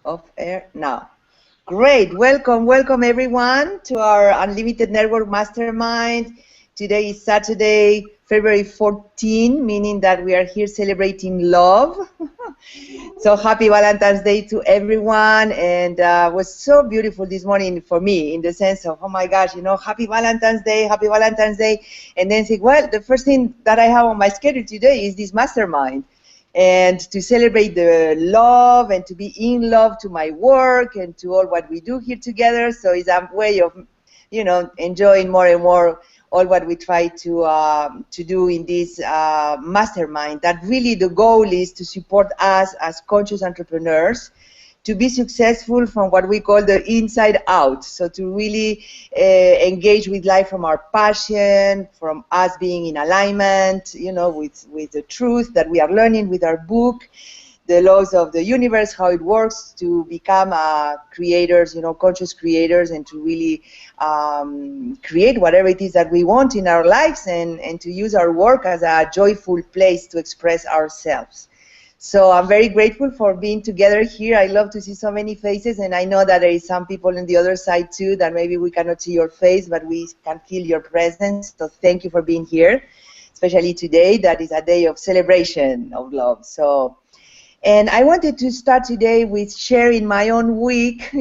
Off air now. Great. Welcome everyone to our Unlimited Network Mastermind. Today is Saturday, February 14, meaning that we are here celebrating love. So happy Valentine's Day to everyone. And was so beautiful this morning for me in the sense of, oh my gosh, happy Valentine's Day, happy Valentine's Day. And then think, well, the first thing that I have on my schedule today is this mastermind and to celebrate the love and to be in love to my work and to all what we do here together. So it's a way of, enjoying more and more all what we try to do in this mastermind. That really the goal is to support us as conscious entrepreneurs to be successful from what we call the inside out. So to really engage with life from our passion, from us being in alignment, with the truth that we are learning with our book, the laws of the universe, how it works, to become creators, conscious creators, and to really create whatever it is that we want in our lives, and to use our work as a joyful place to express ourselves. So I'm very grateful for being together here. I love to see so many faces, and I know that there is some people on the other side too that maybe we cannot see your face, but we can feel your presence. So thank you for being here, especially today. That is a day of celebration of love. And I wanted to start today with sharing my own week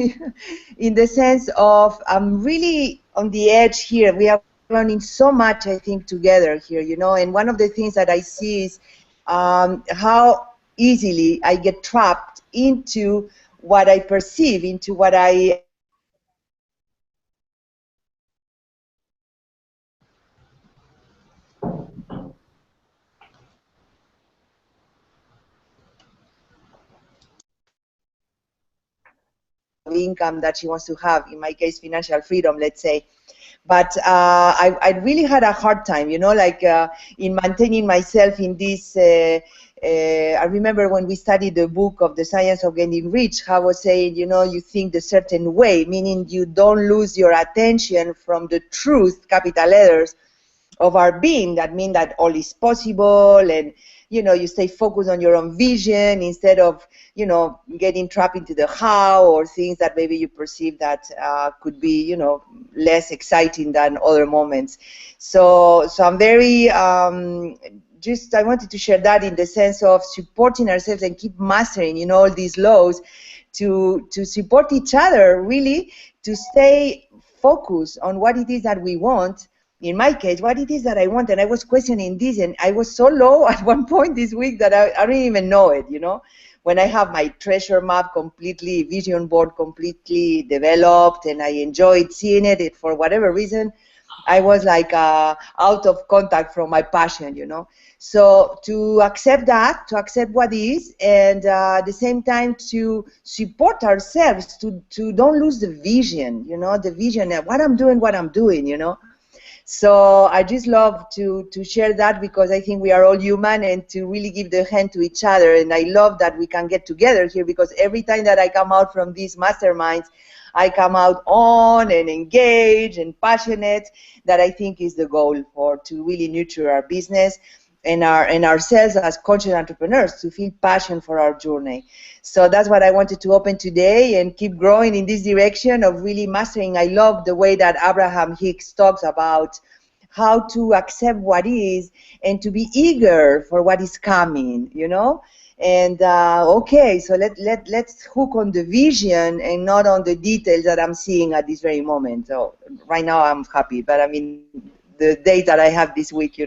in the sense of I'm really on the edge here. We are learning so much, I think, together here, and one of the things that I see is how easily I get trapped into what I perceive, into what I income that she wants to have, in my case, financial freedom, let's say. But I really had a hard time, in maintaining myself in this. I remember when we studied the book of The Science of Getting Rich, how I was saying, you think a certain way, meaning you don't lose your attention from the truth, capital letters, of our being. That means that all is possible, and you stay focused on your own vision instead of getting trapped into the how, or things that maybe you perceive that could be less exciting than other moments. So I'm very just I wanted to share that in the sense of supporting ourselves and keep mastering all these laws to support each other, really, to stay focused on what it is that we want. In my case, what it is that I want. And I was questioning this, and I was so low at one point this week that I didn't even know it, when I have my treasure map completely, vision board completely developed, and I enjoyed seeing it for whatever reason, I was like out of contact from my passion, So to accept that, to accept what is, and at the same time to support ourselves, to don't lose the vision, the vision of what I'm doing, So I just love to share that, because I think we are all human, and to really give the hand to each other. And I love that we can get together here, because every time that I come out from these masterminds, I come out on and engaged and passionate. That I think is the goal to really nurture our business and ourselves as conscious entrepreneurs, to feel passion for our journey. So that's what I wanted to open today, and keep growing in this direction of really mastering. I love the way that Abraham Hicks talks about how to accept what is, and to be eager for what is coming, And okay, so let's hook on the vision and not on the details that I'm seeing at this very moment. So right now I'm happy, but I mean the day that I have this week,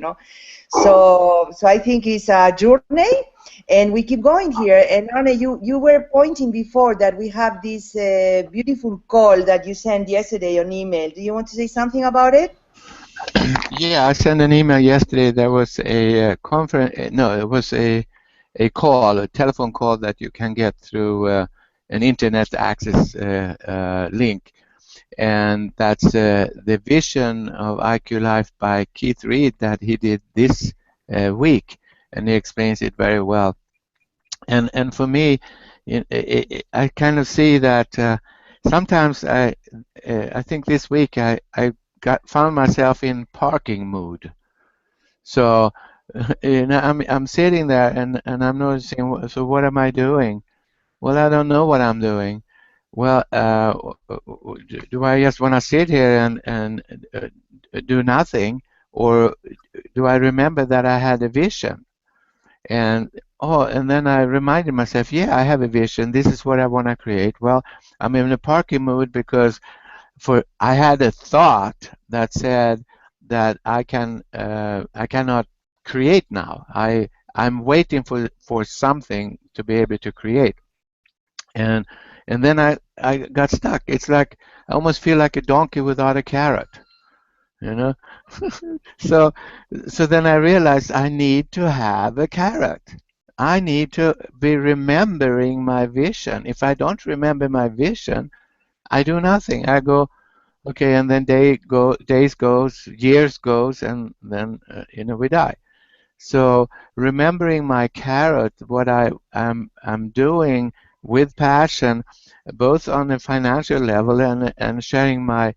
So I think it's a journey, and we keep going here. And Anna, you were pointing before that we have this beautiful call that you sent yesterday on email. Do you want to say something about it? Yeah, I sent an email yesterday. There was a conference. No, it was a telephone call that you can get through an internet access link, and that's the vision of IQ Life by Keith Reed that he did this week, and he explains it very well. And for me, I kind of see that sometimes I think this week I found myself in parking mood. So I'm sitting there and I'm noticing, so what am I doing? Well, I don't know what I'm doing. Well, do I just want to sit here and do nothing, or do I remember that I had a vision? And and then I reminded myself, yeah, I have a vision. This is what I want to create. Well, I'm in a parking mood because I had a thought that said that I cannot create now. I'm waiting for something to be able to create. And then I got stuck. It's like I almost feel like a donkey without a carrot, you know. So then I realized I need to have a carrot. I need to be remembering my vision. If I don't remember my vision, I do nothing. I go, okay, and then days goes, years goes, and then we die. So remembering my carrot, what I'm doing with passion, both on a financial level and sharing my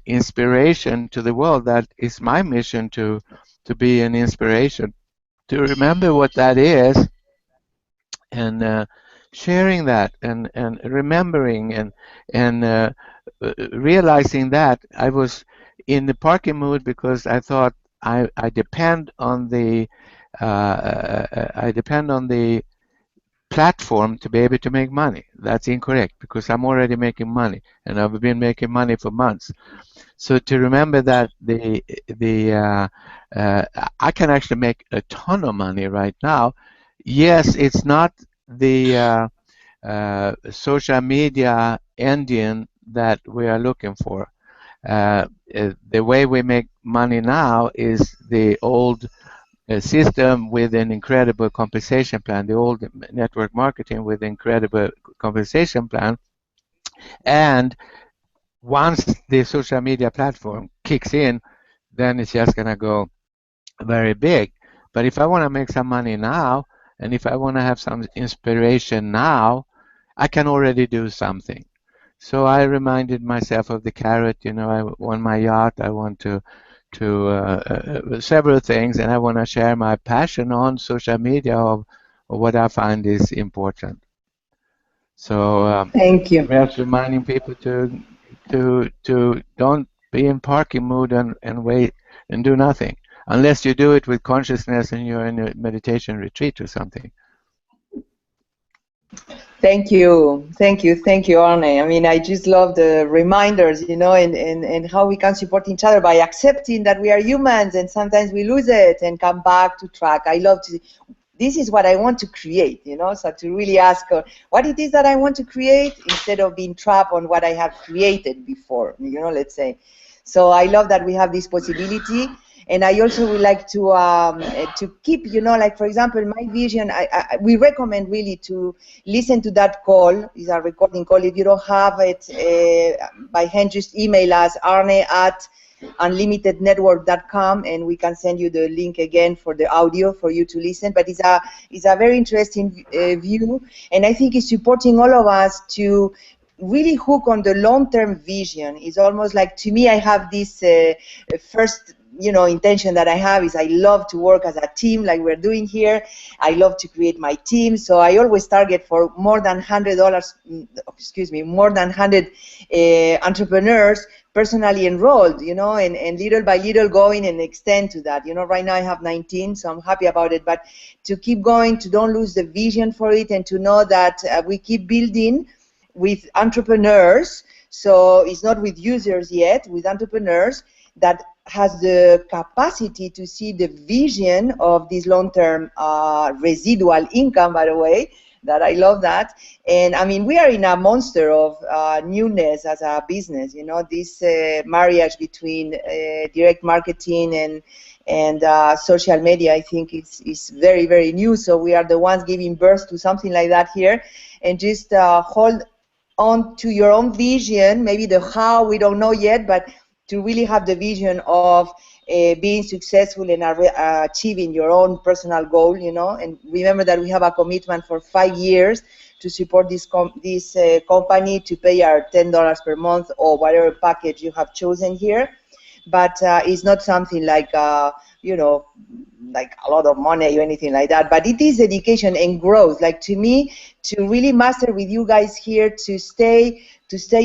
inspiration to the world. That is my mission, to be an inspiration, to remember what that is, and sharing that, and remembering, and realizing that I was in the parking mood because I thought I depend on the platform to be able to make money. That's incorrect, because I'm already making money, and I've been making money for months. So to remember that I can actually make a ton of money right now. Yes, it's not the social media engine that we are looking for. The way we make money now is the old system with an incredible compensation plan, the old network marketing with incredible compensation plan. And once the social media platform kicks in, then it's just going to go very big. But if I want to make some money now, and if I want to have some inspiration now, I can already do something. So I reminded myself of the carrot. I want my yacht. I want to several things, and I want to share my passion on social media of what I find is important. So thank you. Just reminding people to don't be in parking mood and wait and do nothing, unless you do it with consciousness and you're in a meditation retreat or something. Thank you, Arne. I mean, I just love the reminders, and how we can support each other by accepting that we are humans and sometimes we lose it and come back to track. I love to. This is what I want to create, so to really ask what it is that I want to create instead of being trapped on what I have created before, let's say. So I love that we have this possibility. And I also would like to keep, like, for example, my vision, we recommend really to listen to that call. It's a recording call. If you don't have it by hand, just email us, arne@unlimitednetwork.com, and we can send you the link again for the audio for you to listen. But it's a very interesting view, and I think it's supporting all of us to really hook on the long-term vision. It's almost like, to me, I have this first intention that I have is I love to work as a team like we're doing here. I love to create my team. So I always target for more than $100, more than 100 entrepreneurs personally enrolled, and little by little going and extend to that. Right now I have 19, so I'm happy about it. But to keep going, to don't lose the vision for it, and to know that we keep building with entrepreneurs. So it's not with users yet, with entrepreneurs that has the capacity to see the vision of this long-term residual income, by the way, that I love that. And I mean, we are in a monster of newness as a business, this marriage between direct marketing and social media, I think is very, very new. So we are the ones giving birth to something like that here. And just hold on to your own vision, maybe the how we don't know yet, but to really have the vision of being successful and achieving your own personal goal, and remember that we have a commitment for 5 years to support this company, to pay our $10 per month or whatever package you have chosen here. But it's not something like you know, like a lot of money or anything like that, but it is education and growth. Like, to me, to really master with you guys here, to stay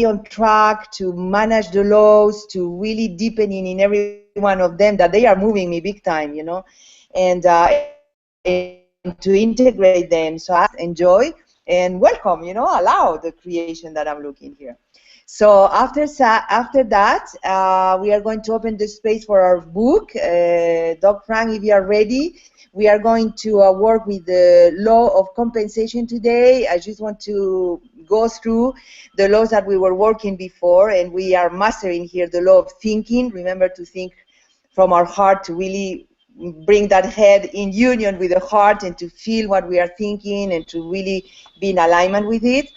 on track, to manage the laws, to really deepening in every one of them, that they are moving me big time, you know, and to integrate them. So I enjoy and welcome, you know, allow the creation that I'm looking here. So after that, we are going to open the space for our book. Doc Frank, if you are ready, we are going to work with the law of compensation today. I just want to go through the laws that we were working before, and we are mastering here the law of thinking. Remember to think from our heart, to really bring that head in union with the heart, and to feel what we are thinking, and to really be in alignment with it.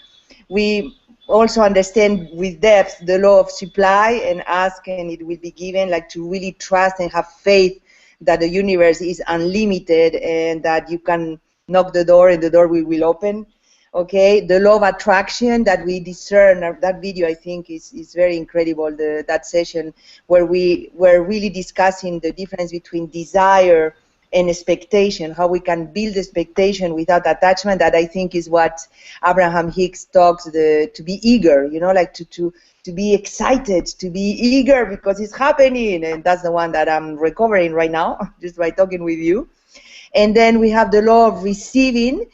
We also understand with depth the law of supply, and ask and it will be given, like to really trust and have faith that the universe is unlimited, and that you can knock the door and the door will open. Okay, the law of attraction, that we discern. That video, I think, is very incredible, that session where we were really discussing the difference between desire and expectation, how we can build expectation without attachment. That, I think, is what Abraham Hicks talks, to be eager, you know, like to be excited, to be eager because it's happening. And that's the one that I'm recovering right now, just by talking with you. And then we have the law of receiving,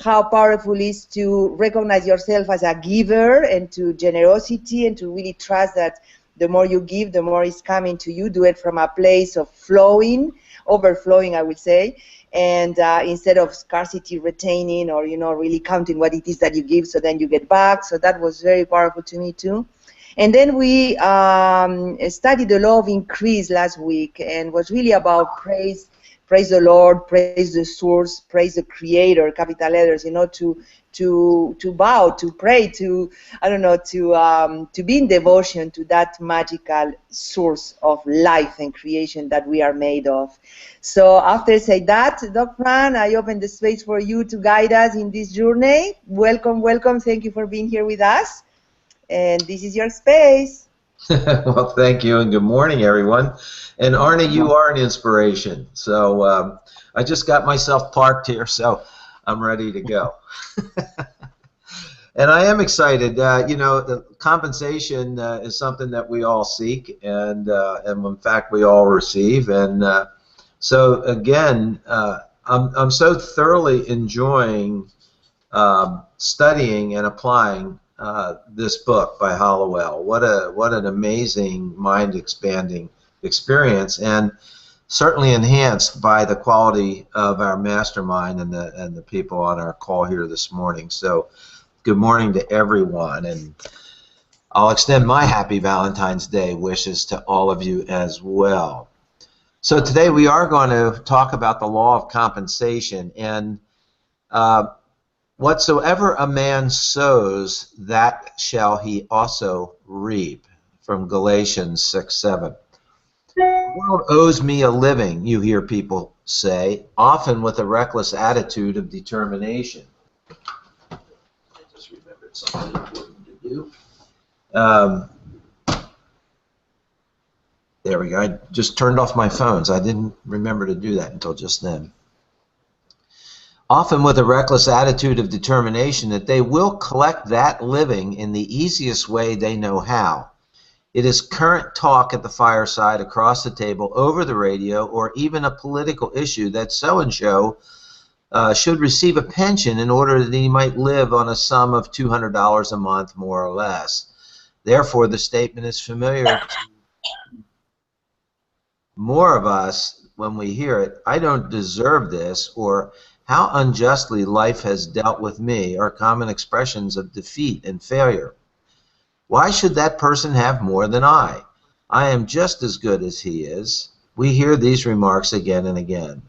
how powerful it is to recognize yourself as a giver, and to generosity, and to really trust that the more you give, the more is coming to you. Do it from a place of flowing, overflowing, I would say, and instead of scarcity, retaining, or, you know, really counting what it is that you give, so then you get back. So that was very powerful to me too. And then we studied the law of increase last week, and was really about praise the Lord, praise the source, praise the creator, capital letters, you know, to bow, to pray, to, I don't know, to be in devotion to that magical source of life and creation that we are made of. So after I say that, Doc Fran, I open the space for you to guide us in this journey. Welcome, welcome. Thank you for being here with us. And this is your space. Well, thank you, and good morning, everyone. And Arnie, you are an inspiration. So I just got myself parked here, so I'm ready to go. And I am excited. You know, the compensation is something that we all seek, and in fact, we all receive. And so, again, I'm so thoroughly enjoying studying and applying this book by Hallowell. What an amazing, mind-expanding experience, and certainly enhanced by the quality of our mastermind and the people on our call here this morning. So, good morning to everyone, and I'll extend my happy Valentine's Day wishes to all of you as well. So today we are going to talk about the law of compensation, and whatsoever a man sows, that shall he also reap, from Galatians 6:7. The world owes me a living, you hear people say, often with a reckless attitude of determination. I just remembered something important to do. There we go. I just turned off my phones. I didn't remember to do that until just then. Often with a reckless attitude of determination that they will collect that living in the easiest way they know how. It is current talk at the fireside, across the table, over the radio, or even a political issue that so-and-so should receive a pension in order that he might live on a sum of $200 a month, more or less. Therefore, the statement is familiar to more of us when we hear it. I don't deserve this, or how unjustly life has dealt with me, are common expressions of defeat and failure. Why should that person have more than I? I am just as good as he is. We hear these remarks again and again.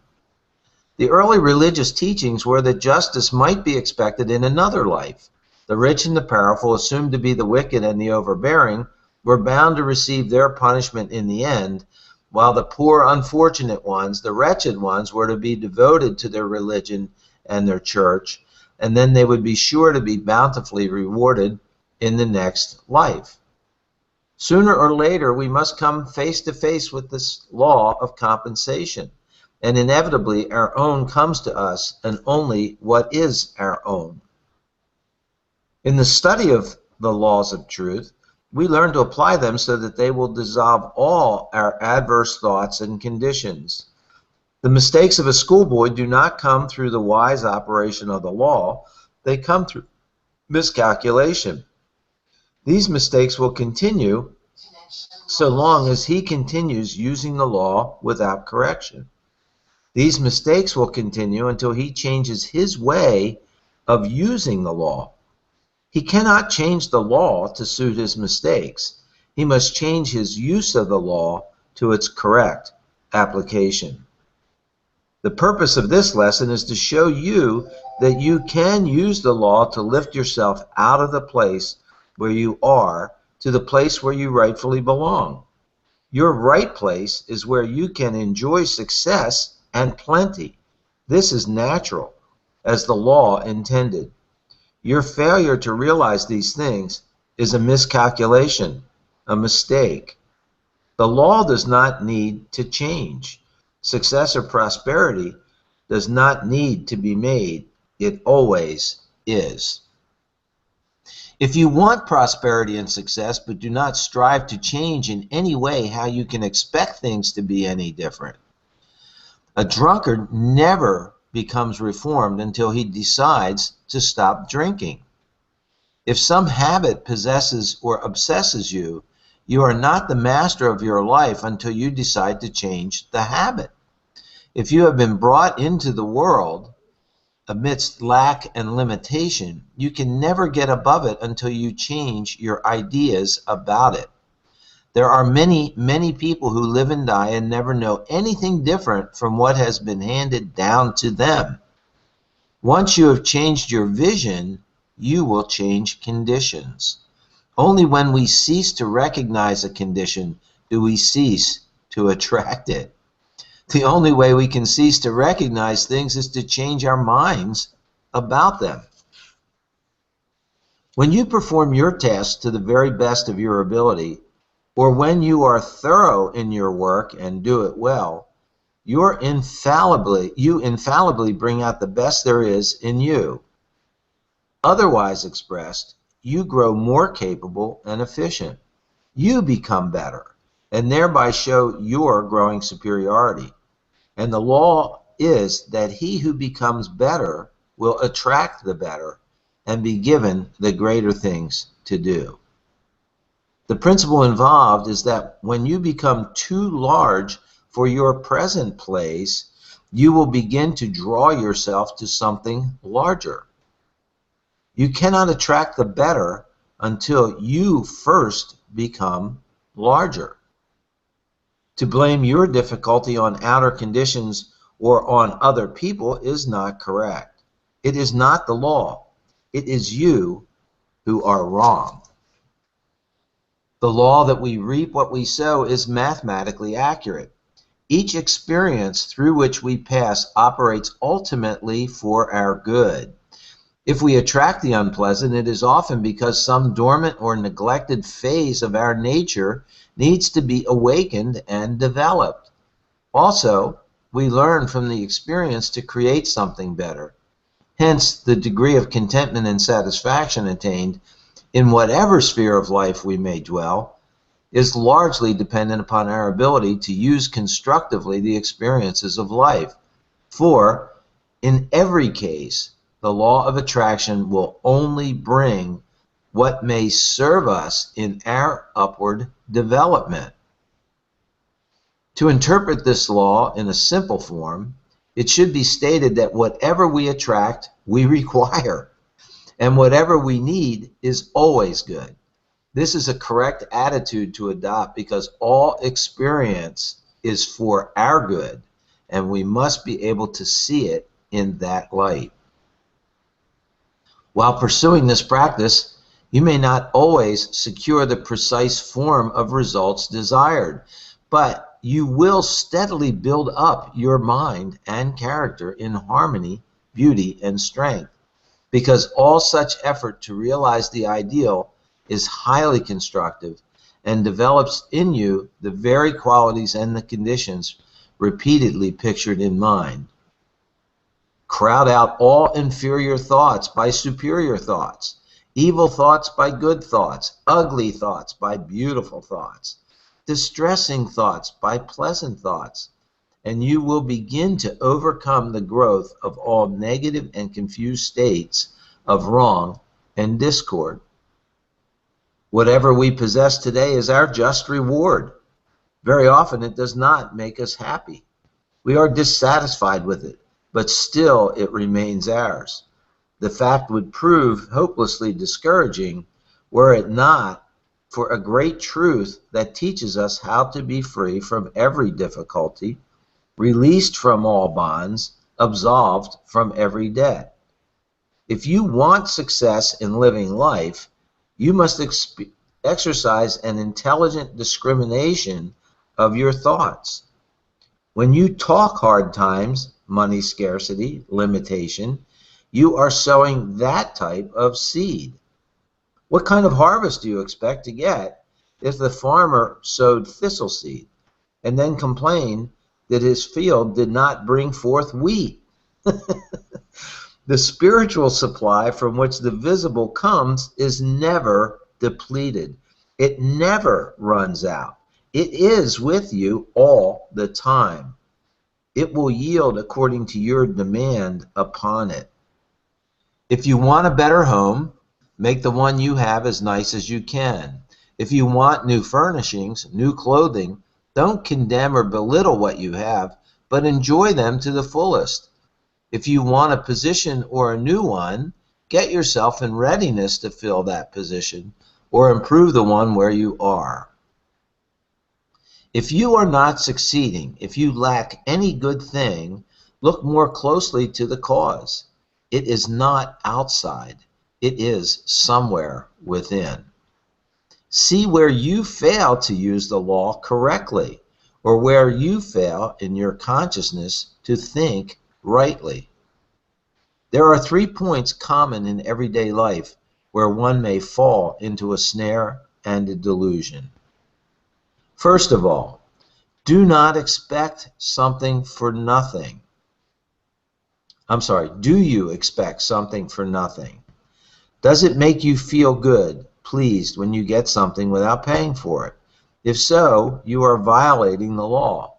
The early religious teachings were that justice might be expected in another life. The rich and the powerful, assumed to be the wicked and the overbearing, were bound to receive their punishment in the end, while the poor, unfortunate ones, the wretched ones, were to be devoted to their religion and their church, and then they would be sure to be bountifully rewarded in the next life. Sooner or later, we must come face to face with this law of compensation, and inevitably our own comes to us, and only what is our own. In the study of the laws of truth, we learn to apply them so that they will dissolve all our adverse thoughts and conditions. The mistakes of a schoolboy do not come through the wise operation of the law, they come through miscalculation. These mistakes will continue so long as he continues using the law without correction. These mistakes will continue until he changes his way of using the law. He cannot change the law to suit his mistakes. He must change his use of the law to its correct application. The purpose of this lesson is to show you that you can use the law to lift yourself out of the place where you are to the place where you rightfully belong. Your right place is where you can enjoy success and plenty. This is natural, as the law intended. Your failure to realize these things is a miscalculation, a mistake. The law does not need to change. Success or prosperity does not need to be made. It always is. If you want prosperity and success, but do not strive to change in any way how you can expect things to be any different. A drunkard never becomes reformed until he decides to stop drinking. If some habit possesses or obsesses you, you are not the master of your life until you decide to change the habit. If you have been brought into the world amidst lack and limitation, you can never get above it until you change your ideas about it. There are many, many people who live and die and never know anything different from what has been handed down to them. Once you have changed your vision, you will change conditions. Only when we cease to recognize a condition do we cease to attract it. The only way we can cease to recognize things is to change our minds about them. When you perform your tasks to the very best of your ability, or when you are thorough in your work and do it well, you infallibly bring out the best there is in you. Otherwise expressed, you grow more capable and efficient. You become better, and thereby show your growing superiority. And the law is that he who becomes better will attract the better and be given the greater things to do. The principle involved is that when you become too large for your present place, you will begin to draw yourself to something larger. You cannot attract the better until you first become larger. To blame your difficulty on outer conditions or on other people is not correct. It is not the law. It is you who are wrong. The law that we reap what we sow is mathematically accurate. Each experience through which we pass operates ultimately for our good. If we attract the unpleasant, it is often because some dormant or neglected phase of our nature needs to be awakened and developed. Also, we learn from the experience to create something better. Hence, the degree of contentment and satisfaction attained in whatever sphere of life we may dwell is largely dependent upon our ability to use constructively the experiences of life. For, in every case, the law of attraction will only bring what may serve us in our upward development. To interpret this law in a simple form, it should be stated that whatever we attract, we require, and whatever we need is always good. This is a correct attitude to adopt because all experience is for our good, and we must be able to see it in that light. While pursuing this practice, you may not always secure the precise form of results desired, but you will steadily build up your mind and character in harmony, beauty, and strength, because all such effort to realize the ideal is highly constructive and develops in you the very qualities and the conditions repeatedly pictured in mind. Crowd out all inferior thoughts by superior thoughts, evil thoughts by good thoughts, ugly thoughts by beautiful thoughts, distressing thoughts by pleasant thoughts, and you will begin to overcome the growth of all negative and confused states of wrong and discord. Whatever we possess today is our just reward. Very often it does not make us happy. We are dissatisfied with it, but still it remains ours. The fact would prove hopelessly discouraging were it not for a great truth that teaches us how to be free from every difficulty, released from all bonds, absolved from every debt. If you want success in living life, you must exercise an intelligent discrimination of your thoughts. When you talk hard times, money scarcity, limitation, you are sowing that type of seed. What kind of harvest do you expect to get if the farmer sowed thistle seed and then complained that his field did not bring forth wheat? The spiritual supply from which the visible comes is never depleted. It never runs out. It is with you all the time. It will yield according to your demand upon it. If you want a better home, make the one you have as nice as you can. If you want new furnishings, new clothing, don't condemn or belittle what you have, but enjoy them to the fullest. If you want a position or a new one, get yourself in readiness to fill that position or improve the one where you are. If you are not succeeding, if you lack any good thing, look more closely to the cause. It is not outside. It is somewhere within. See where you fail to use the law correctly, or where you fail in your consciousness to think rightly. There are 3 points common in everyday life where one may fall into a snare and a delusion. First of all, do not expect something for nothing. Do you expect something for nothing? Does it make you feel good, pleased when you get something without paying for it? If so, you are violating the law.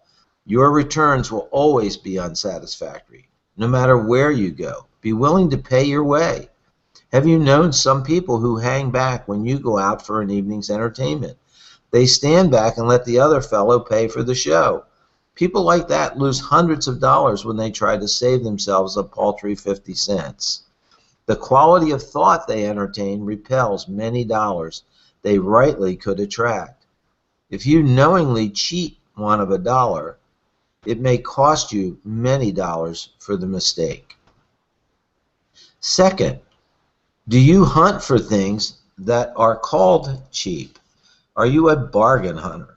Your returns will always be unsatisfactory, no matter where you go. Be willing to pay your way. Have you known some people who hang back when you go out for an evening's entertainment? They stand back and let the other fellow pay for the show. People like that lose hundreds of dollars when they try to save themselves a paltry 50 cents. The quality of thought they entertain repels many dollars they rightly could attract. If you knowingly cheat one of $1, it may cost you many dollars for the mistake. Second, do you hunt for things that are called cheap? Are you a bargain hunter?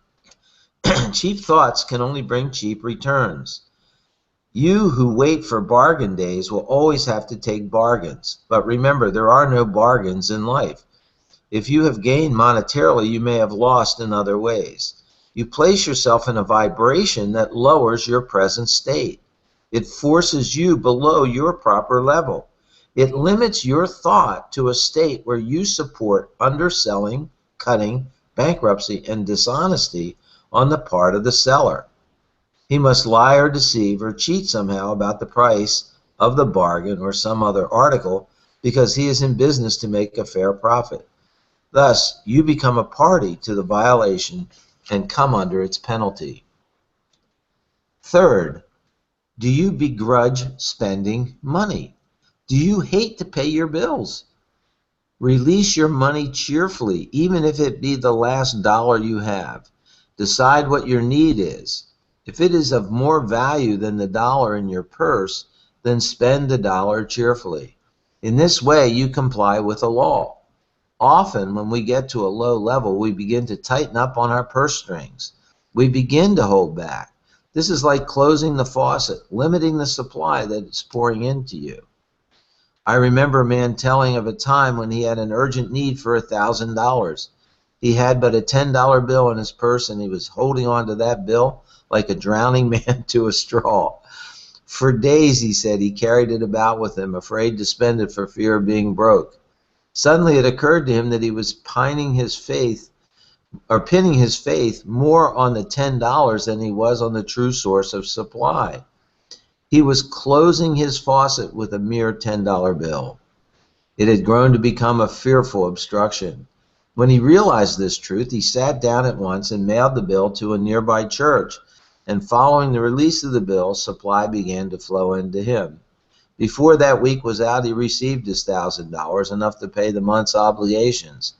Cheap thoughts can only bring cheap returns. You who wait for bargain days will always have to take bargains. But remember, there are no bargains in life. If you have gained monetarily, you may have lost in other ways. You place yourself in a vibration that lowers your present state. It forces you below your proper level. It limits your thought to a state where you support underselling, cutting, bankruptcy, and dishonesty on the part of the seller. He must lie or deceive or cheat somehow about the price of the bargain or some other article because he is in business to make a fair profit. Thus, you become a party to the violation and come under its penalty. Third, do you begrudge spending money? Do you hate to pay your bills? Release your money cheerfully, even if it be the last dollar you have. Decide what your need is. If it is of more value than the dollar in your purse, then spend the dollar cheerfully. In this way, you comply with the law. Often, when we get to a low level, we begin to tighten up on our purse strings. We begin to hold back. This is like closing the faucet, limiting the supply that is pouring into you. I remember a man telling of a time when he had an urgent need for $1,000. He had but a $10 bill in his purse, and he was holding on to that bill like a drowning man to a straw. For days, he said, he carried it about with him, afraid to spend it for fear of being broke. Suddenly it occurred to him that he was pinning his faith more on the $10 than he was on the true source of supply. He was closing his faucet with a mere $10 bill. It had grown to become a fearful obstruction. When he realized this truth, he sat down at once and mailed the bill to a nearby church, and following the release of the bill, supply began to flow into him. Before that week was out, he received his $1,000, enough to pay the month's obligations.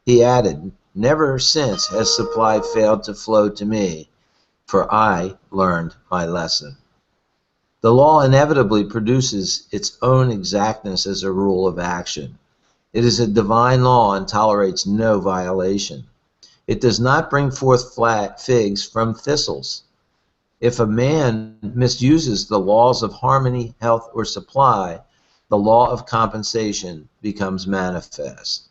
He added, "Never since has supply failed to flow to me, for I learned my lesson." The law inevitably produces its own exactness as a rule of action. It is a divine law and tolerates no violation. It does not bring forth figs from thistles. If a man misuses the laws of harmony, health, or supply, the law of compensation becomes manifest.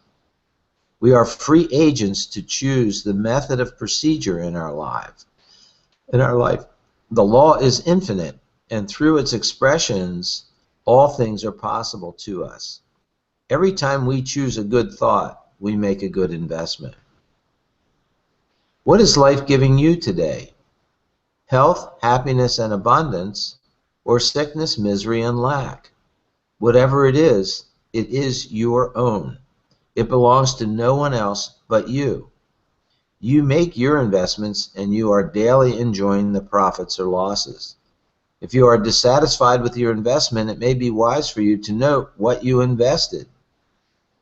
We are free agents to choose the method of procedure in our life. The law is infinite, and through its expressions, all things are possible to us. Every time we choose a good thought, we make a good investment. What is life giving you today? Health, happiness, and abundance, or sickness, misery, and lack? Whatever it is your own. It belongs to no one else but you. You make your investments, and you are daily enjoying the profits or losses. If you are dissatisfied with your investment, it may be wise for you to note what you invested.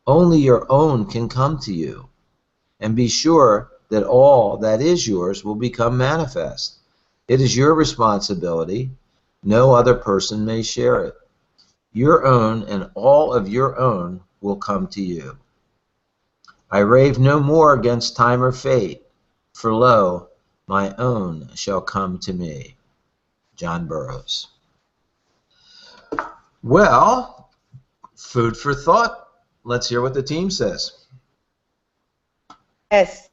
Only your own can come to you, and be sure that all that is yours will become manifest. It is your responsibility. No other person may share it. Your own and all of your own will come to you. I rave no more against time or fate, for lo, my own shall come to me. John Burroughs. Well, food for thought. Let's hear what the team says. Yes.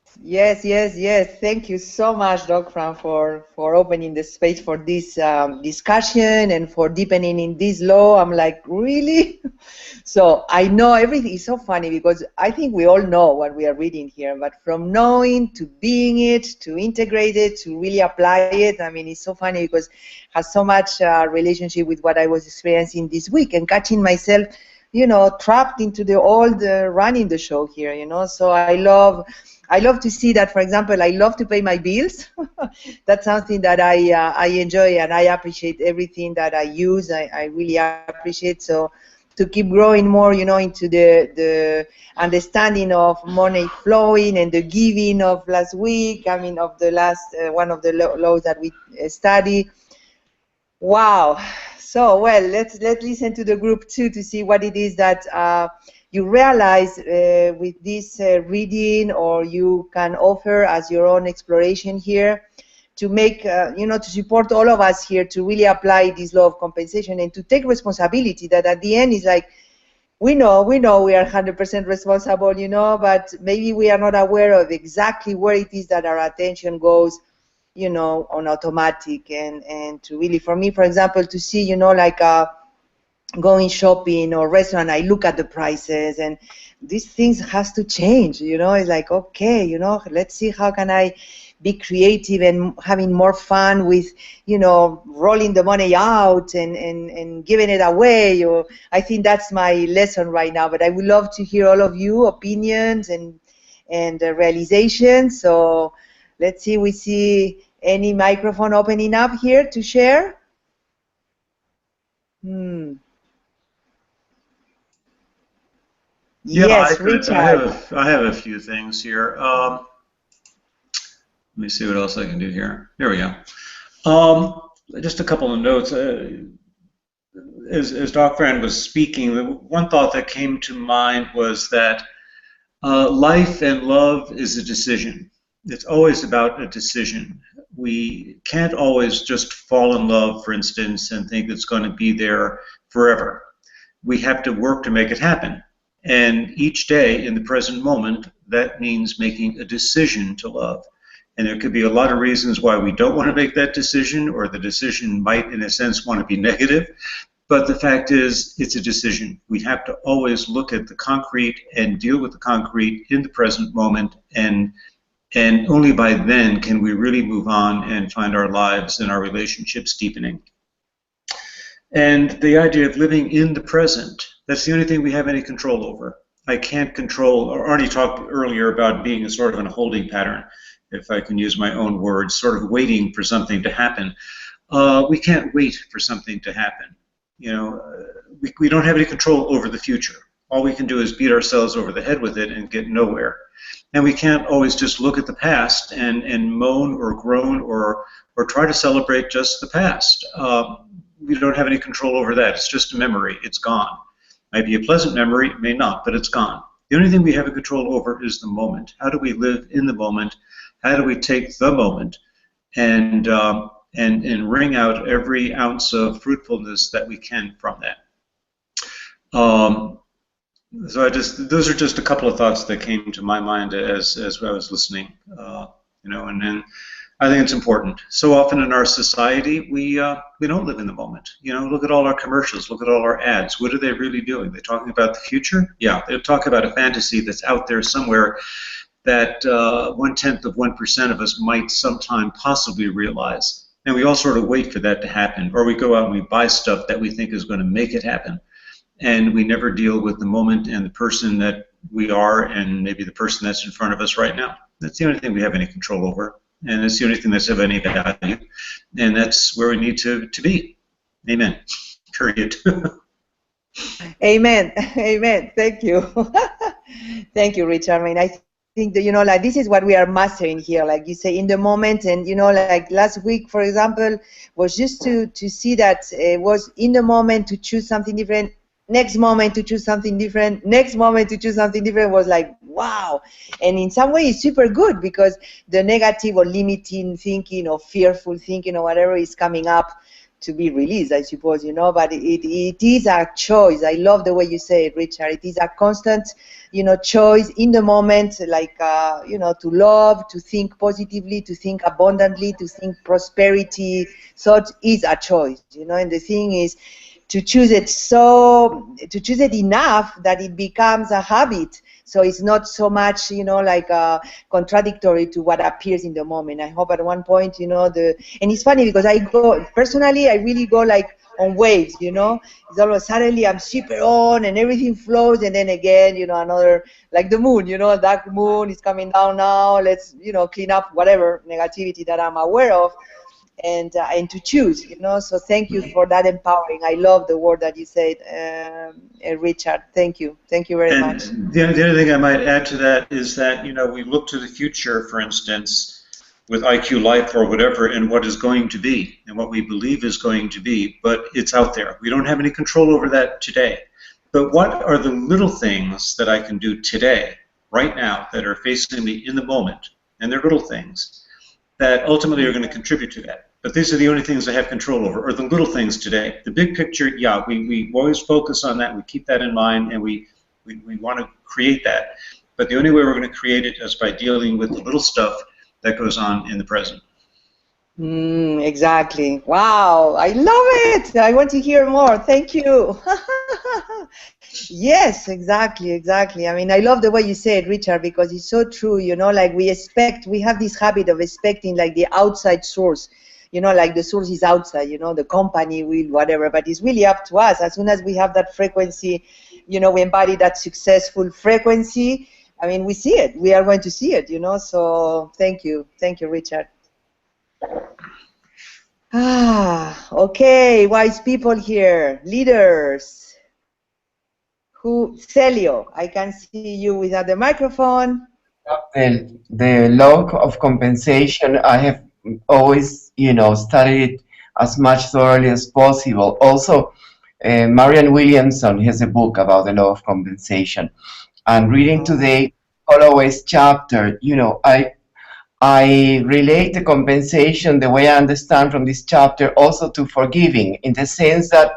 Thank you so much, Doc Fran, for opening the space for this discussion and for deepening in this law. I'm like, really? So I know everything is so funny because I think we all know what we are reading here, but from knowing to being it, to integrate it, to really apply it, I mean, it's so funny because it has so much relationship with what I was experiencing this week and catching myself, you know, trapped into the old running the show here, you know. So I love to see that. For example, I love to pay my bills. That's something that I enjoy, and I appreciate everything that I use. I really appreciate. So to keep growing more, you know, into the understanding of money flowing and the giving of last week. I mean, of the last one of the laws that we study. Wow. So, well, let's listen to the group too to see what it is that you realize with this reading, or you can offer as your own exploration here to make, you know, to support all of us here to really apply this law of compensation and to take responsibility. That at the end is like, we know we are 100% responsible, you know, but maybe we are not aware of exactly where it is that our attention goes, you know, on automatic, and to really, for me, for example, to see, you know, like going shopping or restaurant, I look at the prices, and these things has to change, you know. It's like, okay, you know, let's see how can I be creative and having more fun with, you know, rolling the money out and giving it away. Or I think that's my lesson right now, but I would love to hear all of you opinions and realizations. So let's see, we see any microphone opening up here to share. Yeah, yes, Richard. I have a few things here. Let me see what else I can do here. Here we go. Just a couple of notes. As Doc Fran was speaking, the one thought that came to mind was that life and love is a decision. It's always about a decision. We can't always just fall in love, for instance, and think it's going to be there forever. We have to work to make it happen. And each day in the present moment, that means making a decision to love. And there could be a lot of reasons why we don't want to make that decision, or the decision might, in a sense, want to be negative. But the fact is, it's a decision. We have to always look at the concrete and deal with the concrete in the present moment, and only by then can we really move on and find our lives and our relationships deepening. And the idea of living in the present, that's the only thing we have any control over. I can't control, or Arnie talked earlier about being a sort of a holding pattern, if I can use my own words, sort of waiting for something to happen. We can't wait for something to happen. You know, we don't have any control over the future. All we can do is beat ourselves over the head with it and get nowhere. And we can't always just look at the past and moan or groan or try to celebrate just the past. We don't have any control over that. It's just a memory. It's gone. Might be a pleasant memory, may not, but it's gone. The only thing we have a control over is the moment. How do we live in the moment? How do we take the moment and wring out every ounce of fruitfulness that we can from that? So those are just a couple of thoughts that came to my mind as I was listening. You know, and then I think it's important. So often in our society, we don't live in the moment. You know, look at all our commercials, look at all our ads. What are they really doing? They're talking about the future? Yeah, they talk about a fantasy that's out there somewhere that 0.1% of us might sometime possibly realize. And we all sort of wait for that to happen, or we go out and we buy stuff that we think is going to make it happen. And we never deal with the moment and the person that we are, and maybe the person that's in front of us right now. That's the only thing we have any control over. And it's the only thing that's of any value. And that's where we need to be. Amen. Period. Amen. Amen. Thank you. Thank you, Richard. I mean, I think that, you know, like, this is what we are mastering here, like you say, in the moment. And, you know, like last week, for example, was just to see that it was in the moment to choose something different. Next moment to choose something different, next moment to choose something different, was like, wow. And in some way it's super good, because the negative or limiting thinking or fearful thinking or whatever is coming up to be released, I suppose, you know. But it is a choice. I love the way you say it, Richard. It is a constant, you know, choice in the moment, like, you know, to love, to think positively, to think abundantly, to think prosperity. So it is a choice, you know. And the thing is, to choose it enough that it becomes a habit, so it's not so much, you know, like contradictory to what appears in the moment. I hope at one point, you know, and it's funny because I really go like on waves, you know. It's always suddenly I'm super on and everything flows, and then again, you know, another, like the moon, you know, dark moon is coming down now. Let's, you know, clean up whatever negativity that I'm aware of. And to choose, you know. So thank you for that empowering. I love the word that you said, Richard. Thank you very much. The other thing I might add to that is that, you know, we look to the future, for instance, with IQ Life or whatever, and what is going to be and what we believe is going to be, but it's out there. We don't have any control over that today. But what are the little things that I can do today, right now, that are facing me in the moment, and they're little things that ultimately are going to contribute to that. But these are the only things I have control over, or the little things today. The big picture, yeah, we always focus on that, we keep that in mind, and we want to create that. But the only way we're going to create it is by dealing with the little stuff that goes on in the present. Exactly. Wow, I love it. I want to hear more. Thank you. Yes, exactly. I mean, I love the way you say it, Richard, because it's so true, you know, like we have this habit of expecting like the outside source, you know, like the source is outside, you know, the company will, whatever, but it's really up to us. As soon as we have that frequency, you know, we embody that successful frequency, I mean, we see it. We are going to see it, you know, so thank you, Richard. Okay, wise people here, leaders. Celio, I can see you without the microphone. The law of compensation, I have always, you know, studied it as much thoroughly as possible. Also, Marianne Williamson has a book about the law of compensation. And reading today Holloway's chapter, you know, I relate the compensation, the way I understand from this chapter, also to forgiving, in the sense that,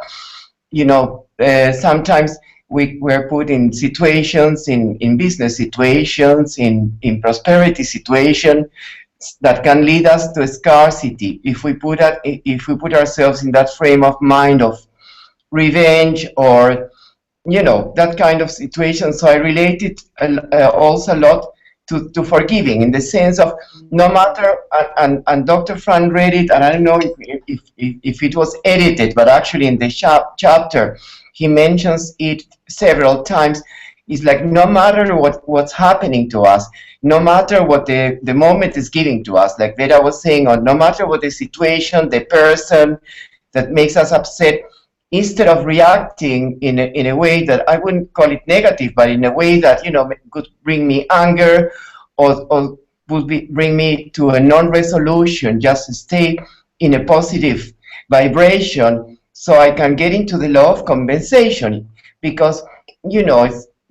you know, sometimes we're put in situations, in business situations, in prosperity situation that can lead us to scarcity if we put ourselves in that frame of mind of revenge or that kind of situation. So I relate it also a lot to forgiving, in the sense of no matter, and Dr. Fran read it, and I don't know if it was edited, but actually in the chapter he mentions it several times. It's like no matter what's happening to us, no matter what the moment is giving to us, like Vera was saying, or no matter what the situation, the person that makes us upset, instead of reacting in a way that I wouldn't call it negative, but in a way that could bring me anger or would bring me to a non-resolution, just stay in a positive vibration, so I can get into the law of compensation. Because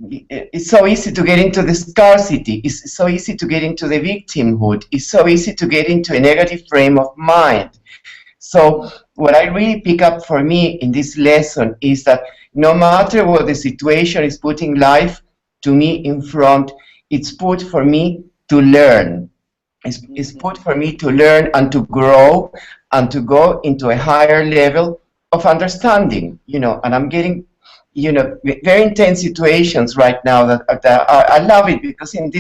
it's so easy to get into the scarcity. It's so easy to get into the victimhood. It's so easy to get into a negative frame of mind. So what I really pick up for me in this lesson is that no matter what the situation is putting life to me in front, it's put for me to learn. It's put for me to learn and to grow and to go into a higher level of understanding, and I'm getting, very intense situations right now that I love it, because in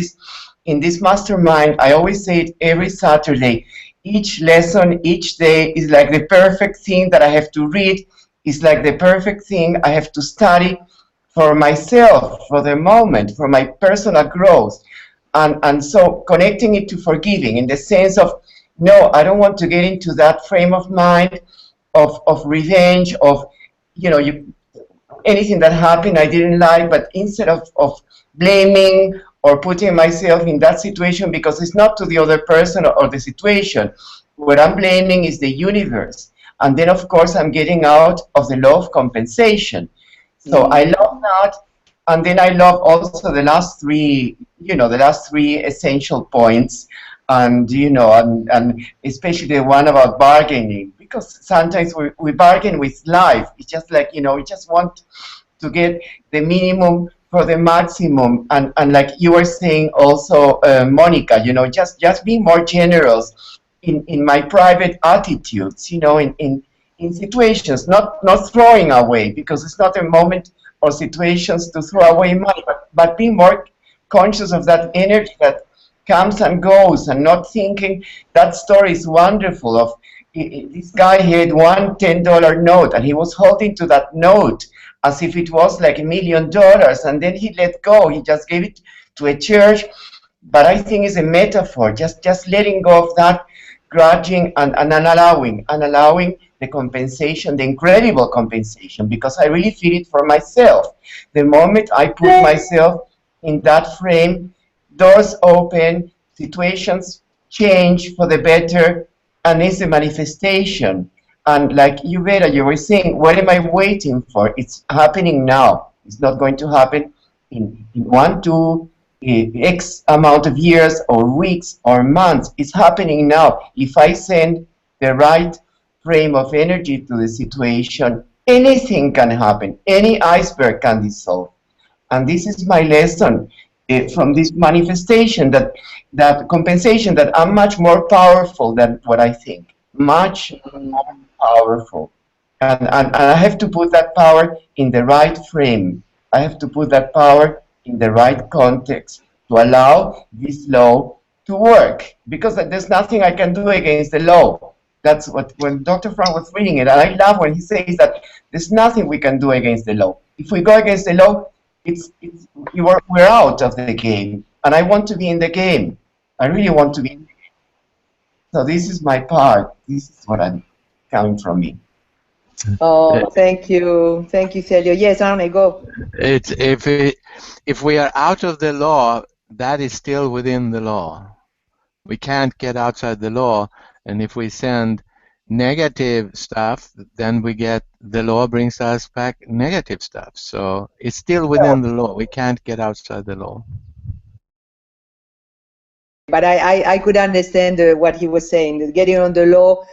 this mastermind, I always say it every Saturday, each lesson, each day is like the perfect thing that I have to read. It's like the perfect thing I have to study for myself, for the moment, for my personal growth. And so connecting it to forgiving, in the sense of, no, I don't want to get into that frame of mind of revenge, of, anything that happened I didn't like, but instead of blaming or putting myself in that situation, because it's not to the other person or the situation. What I'm blaming is the universe. And then, of course, I'm getting out of the law of compensation. So I love that. And then I love also the last three essential points. And, and especially the one about bargaining, because sometimes we bargain with life. It's just like, we just want to get the minimum for the maximum, and like you were saying also, Monica, just be more generous in my private attitudes, in situations, not throwing away, because it's not a moment or situations to throw away money, but be more conscious of that energy that comes and goes, and not thinking that story is wonderful. Of this guy had one $10 note, and he was holding to that note as if it was like $1 million, and then he let go. He just gave it to a church. But I think it's a metaphor, just letting go of that grudging and allowing the compensation, the incredible compensation, because I really feel it for myself. The moment I put myself in that frame, doors open, situations change for the better, and it's a manifestation. And like you, Vera, you were saying, what am I waiting for? It's happening now. It's not going to happen in 1, 2, X amount of years or weeks or months. It's happening now. If I send the right frame of energy to the situation, anything can happen. Any iceberg can dissolve. And this is my lesson from this manifestation, that compensation, that I'm much more powerful than what I think. Much more powerful. And I have to put that power in the right frame. I have to put that power in the right context to allow this law to work. Because there's nothing I can do against the law. That's what, when Dr. Frank was reading it, and I love when he says that there's nothing we can do against the law. If we go against the law, we're out of the game. And I want to be in the game. I really want to be in the game. So this is my part. This is what I'm coming from me. Oh, thank you, Celio. Yes, Arne, go. It's if we are out of the law, that is still within the law. We can't get outside the law, and if we send negative stuff, then the law brings us back negative stuff. So it's still within the law. We can't get outside the law. But I could understand what he was saying, getting on the law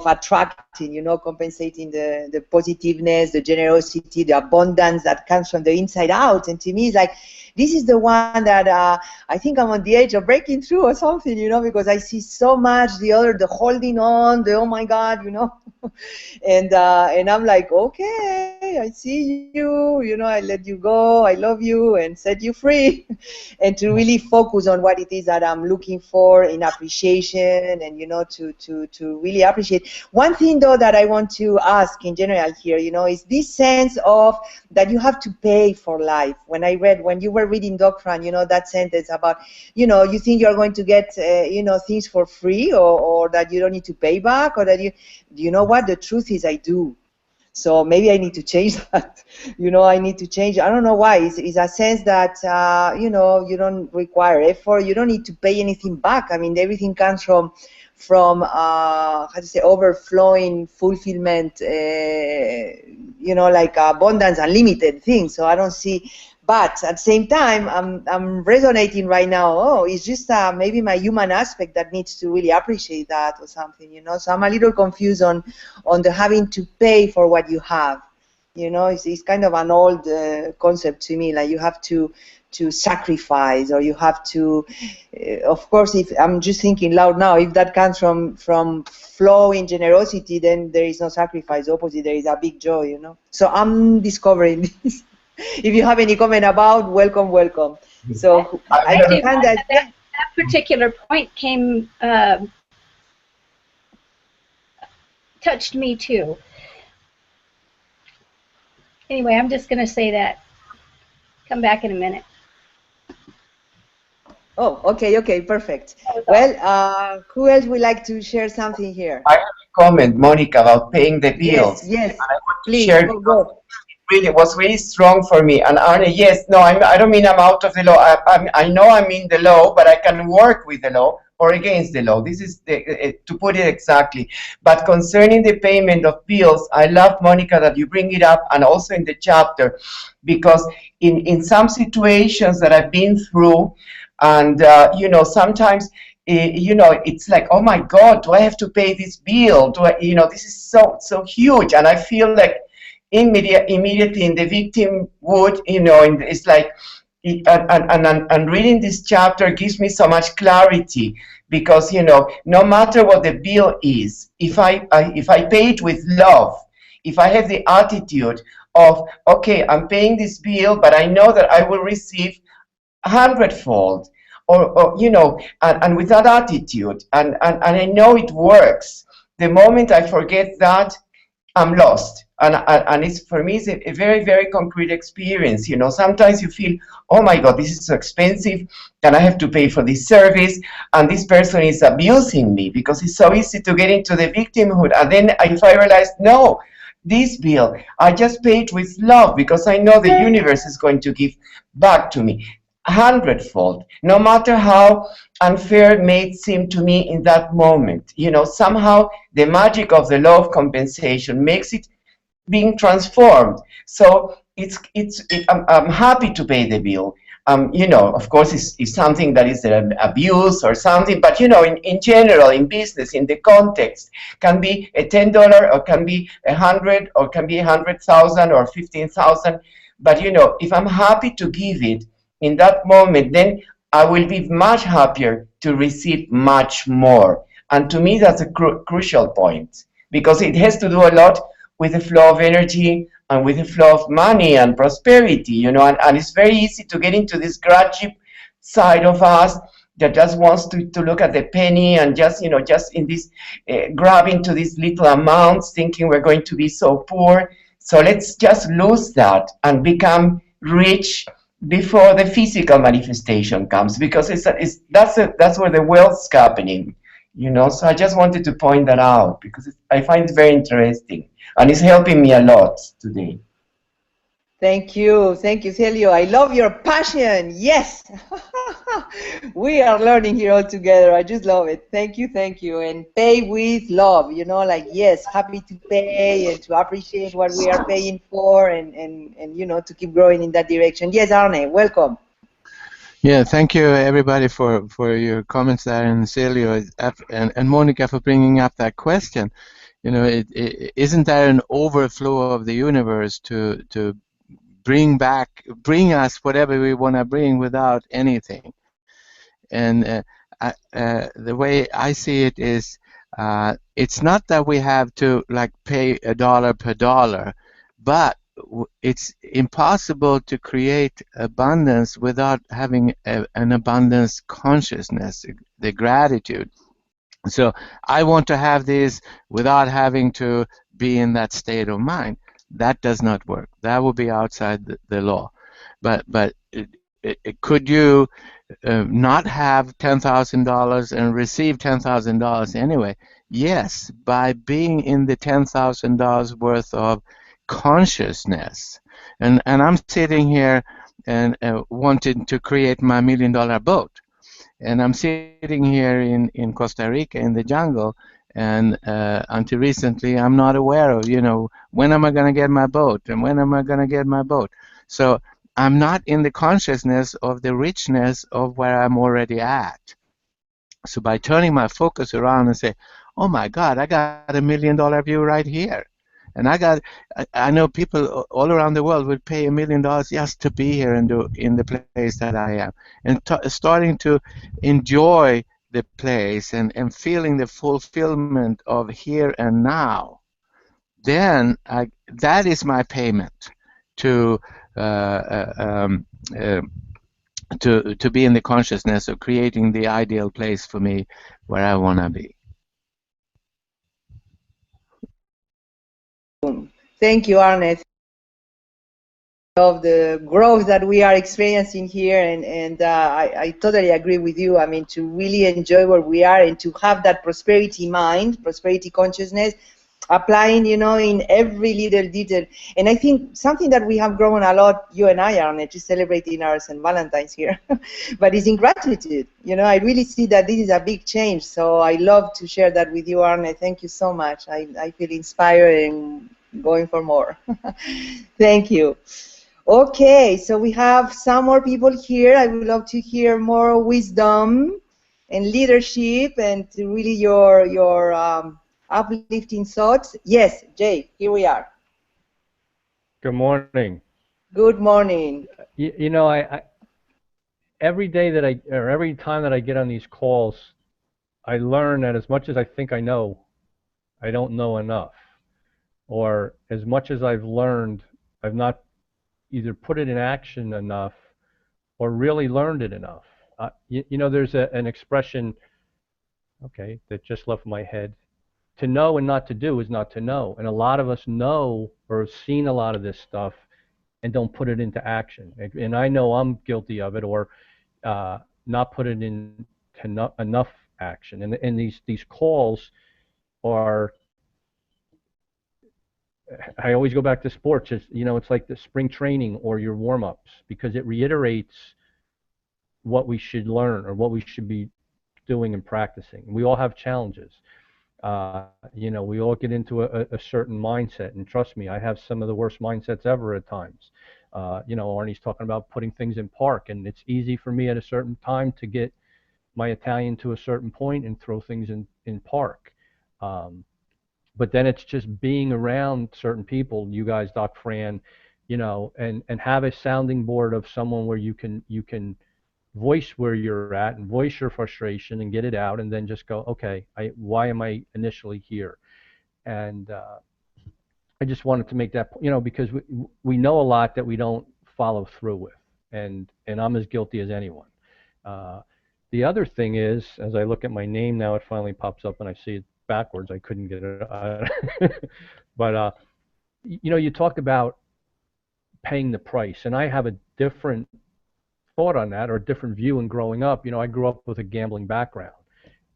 attracting, you know, compensating the positiveness, the generosity, the abundance that comes from the inside out. And to me, it's like, this is the one that I think I'm on the edge of breaking through or something, you know, because I see so much the holding on, the oh my God, you know, and I'm like, okay, I see you, you know, I let you go, I love you, and set you free, and to really focus on what it is that I'm looking for in appreciation, and you know, to really appreciate. One thing though that I want to ask in general here, you know, is this sense of that you have to pay for life. When you were reading Doc Fran, you know, that sentence about, you know, you think you're going to get, you know, things for free, or that you don't need to pay back, or that you know what, the truth is I do. So maybe I need to change that. You know, I need to change. I don't know why. It's a sense that, you know, you don't require effort. You don't need to pay anything back. I mean, everything comes from how to say, overflowing fulfillment, you know, like abundance, unlimited things. So I don't see, but at the same time, I'm resonating right now. Oh, it's just maybe my human aspect that needs to really appreciate that or something, you know. So I'm a little confused on the having to pay for what you have. You know, it's kind of an old concept to me, like you have to sacrifice, or you have to, of course, if I'm just thinking loud now, if that comes from flowing generosity, then there is no sacrifice. Opposite, there is a big joy, you know. So I'm discovering this. If you have any comment about, welcome. So I can find that particular point came touched me too. Anyway, I'm just going to say that. Come back in a minute. Oh, okay, perfect. Well, who else would like to share something here? I have a comment, Monica, about paying the bills. Yes, and I want to please, share go. It was really strong for me. And Arne, yes, no, I don't mean I'm out of the law. I know I'm in the law, but I can work with the law or against the law. This is to put it exactly. But concerning the payment of bills, I love, Monica, that you bring it up, and also in the chapter, because in some situations that I've been through, and you know, sometimes you know, it's like, oh my God, do I have to pay this bill? Do I, you know, this is so huge, and I feel like immediately in the victimhood, you know, and it's like, and reading this chapter gives me so much clarity, because, you know, no matter what the bill is, if I pay it with love, if I have the attitude of, okay, I'm paying this bill, but I know that I will receive 100-fold, or you know, and with that attitude, and I know it works. The moment I forget that, I'm lost. And it's, for me, it's a very, very concrete experience. You know, sometimes you feel, oh my God, this is so expensive, and I have to pay for this service, and this person is abusing me, because it's so easy to get into the victimhood. And then if I realize, no, this bill, I just pay it with love, because I know the universe is going to give back to me 100-fold, no matter how unfair it may seem to me in that moment. You know, somehow the magic of the law of compensation makes it being transformed. So I'm happy to pay the bill. You know, of course, it's something that is an abuse or something, but you know, in general, in business, in the context, can be a $10, or can be 100, or can be 100,000 or 15,000. But you know, if I'm happy to give it in that moment, then I will be much happier to receive much more. And to me, that's a crucial point, because it has to do a lot with the flow of energy and with the flow of money and prosperity, you know, and it's very easy to get into this grudgy side of us that just wants to look at the penny and just, you know, just in this, grab into these little amounts, thinking we're going to be so poor. So let's just lose that and become rich before the physical manifestation comes, because that's where the wealth's happening, you know. So I just wanted to point that out, because I find it very interesting, and it's helping me a lot today. Thank you, Celio. I love your passion. Yes, we are learning here all together. I just love it. Thank you, and pay with love. You know, like, yes, happy to pay and to appreciate what we are paying for, and you know, to keep growing in that direction. Yes, Arne, welcome. Yeah, thank you everybody for your comments there, and Celio and Monica for bringing up that question. You know, isn't there an overflow of the universe to bring us whatever we want to bring without anything? And the way I see it is, it's not that we have to like pay $1 per dollar, but it's impossible to create abundance without having an abundance consciousness, the gratitude. So I want to have this without having to be in that state of mind. That does not work. That would be outside the law. But could you not have $10,000 and receive $10,000 anyway? Yes, by being in the $10,000 worth of consciousness. And I'm sitting here and wanting to create my $1 million boat. And I'm sitting here in Costa Rica in the jungle, and until recently I'm not aware of, you know, when am I going to get my boat and when am I going to get my boat. So I'm not in the consciousness of the richness of where I'm already at. So by turning my focus around and say, oh my God, I got $1 million view right here. And I know people all around the world would pay $1 million just to be here and in the place that I am. And starting to enjoy the place and feeling the fulfillment of here and now, then that is my payment to to be in the consciousness of creating the ideal place for me where I want to be. Thank you, Arne, of the growth that we are experiencing here, and I totally agree with you. I mean, to really enjoy where we are and to have that prosperity mind, prosperity consciousness, applying, you know, in every little detail. And I think something that we have grown a lot, you and I, Arne, to celebrating our St. Valentine's here, but it's in gratitude. You know, I really see that this is a big change. So I love to share that with you, Arne. Thank you so much. I feel inspired and going for more. Thank you. Okay, so we have some more people here. I would love to hear more wisdom and leadership and to really your uplifting thoughts. Yes, Jay, here we are. Good morning. Good morning. You know, I every day that every time that I get on these calls, I learn that as much as I think I know, I don't know enough. Or as much as I've learned, I've not either put it in action enough or really learned it enough. You know, there's an expression, okay, that just left my head. To know and not to do is not to know. And a lot of us know or have seen a lot of this stuff and don't put it into action. And I know I'm guilty of it, or not put it into enough action. And these calls are, I always go back to sports. It's, you know, it's like the spring training or your warm-ups, because it reiterates what we should learn or what we should be doing and practicing. We all have challenges. You know, we all get into a certain mindset, and trust me, I have some of the worst mindsets ever at times. You know, Arnie's talking about putting things in park, and it's easy for me at a certain time to get my Italian to a certain point and throw things in park. But then it's just being around certain people, you guys, Doc Fran, you know, and have a sounding board of someone where you can voice where you're at and voice your frustration and get it out, and then just go, okay, why am I initially here? And I just wanted to make that, you know, because we know a lot that we don't follow through with, and I'm as guilty as anyone. The other thing is, as I look at my name now, it finally pops up and I see it backwards. I couldn't get it out. But you know, you talk about paying the price, and I have a different thought on that, or a different view. In growing up, you know, I grew up with a gambling background,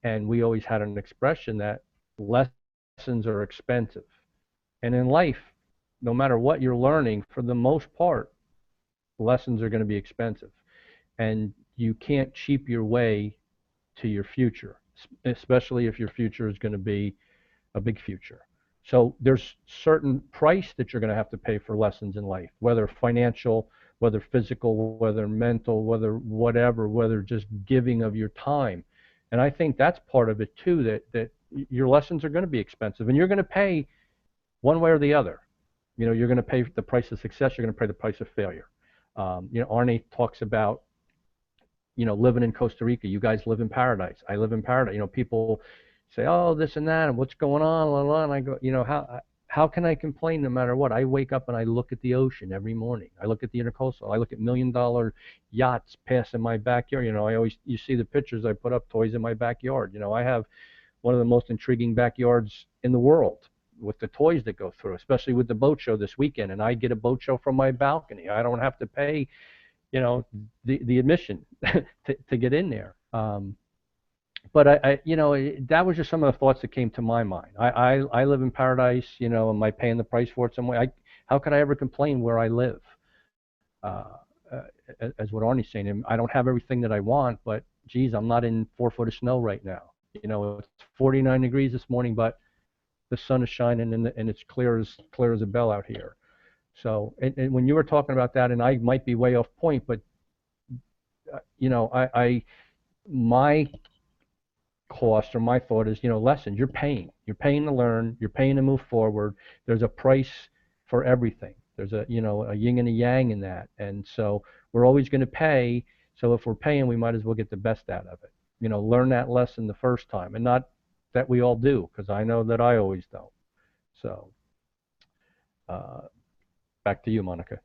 and we always had an expression that lessons are expensive. And in life, no matter what you're learning, for the most part, lessons are going to be expensive, and you can't cheap your way to your future, especially if your future is going to be a big future. So there's certain price that you're going to have to pay for lessons in life, whether financial whether physical, whether mental, whether whatever, whether just giving of your time. And I think that's part of it too, that your lessons are going to be expensive, and you're going to pay one way or the other. You know, you're going to pay the price of success, you're going to pay the price of failure. You know, Arnie talks about, you know, living in Costa Rica. You guys live in paradise. I live in paradise. You know, people say, oh, this and that, and what's going on, blah, blah, and I go, you know, how can I complain no matter what? I wake up and I look at the ocean every morning. I look at the Intercoastal. I look at $1 million yachts passing my backyard. You know, you see the pictures I put up, toys in my backyard. You know, I have one of the most intriguing backyards in the world with the toys that go through, especially with the boat show this weekend. And I get a boat show from my balcony. I don't have to pay, you know, the admission to get in there. But I you know, that was just some of the thoughts that came to my mind. I live in paradise, you know. Am I paying the price for it some way? How could I ever complain where I live? As what Arnie's saying, I don't have everything that I want, but geez, I'm not in 4 foot of snow right now. You know, it's 49 degrees this morning, but the sun is shining and it's clear as a bell out here. So, and when you were talking about that, and I might be way off point, but you know, my cost or my thought is, you know, lessons. You're paying to learn. You're paying to move forward. There's a price for everything. There's a, you know, a yin and a yang in that, and so we're always going to pay. So if we're paying, we might as well get the best out of it. You know, learn that lesson the first time, and not that we all do, because I know that I always don't. So, back to you, Monica.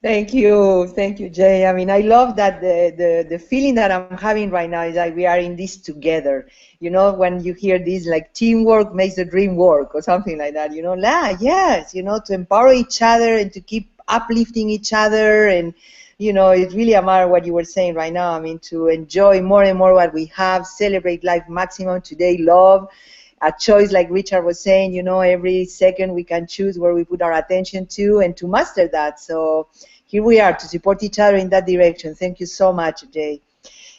Thank you, Jay. I mean, I love that the feeling that I'm having right now is that we are in this together. You know, when you hear this, like, teamwork makes the dream work, or something like that. You know, yes, you know, to empower each other and to keep uplifting each other, and you know, it's really a matter of what you were saying right now. I mean, to enjoy more and more what we have, celebrate life maximum today, love. A choice, like Richard was saying, you know, every second we can choose where we put our attention to, and to master that. So here we are to support each other in that direction. Thank you so much, Jay.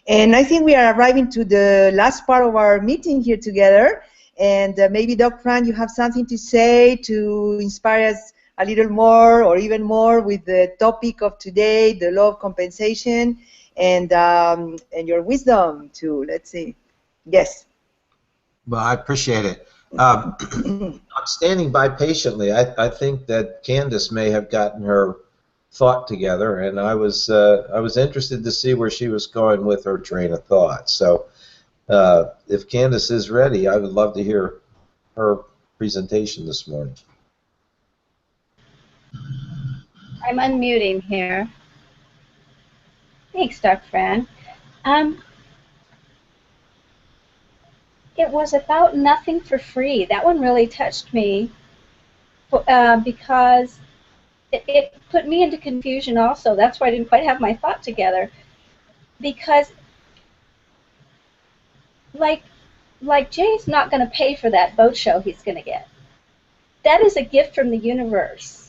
And I think we are arriving to the last part of our meeting here together. And maybe, Doc Fran, you have something to say to inspire us a little more, or even more, with the topic of today, the law of compensation, and your wisdom too. Let's see. Yes. Well, I appreciate it. I'm standing by patiently. I think that Candace may have gotten her thought together, and I was interested to see where she was going with her train of thought. So if Candace is ready, I would love to hear her presentation this morning. I'm unmuting here. Thanks, Dr. Fran. It was about nothing for free. That one really touched me because it put me into confusion also. That's why I didn't quite have my thought together. Because like Jay's not going to pay for that boat show he's going to get. That is a gift from the universe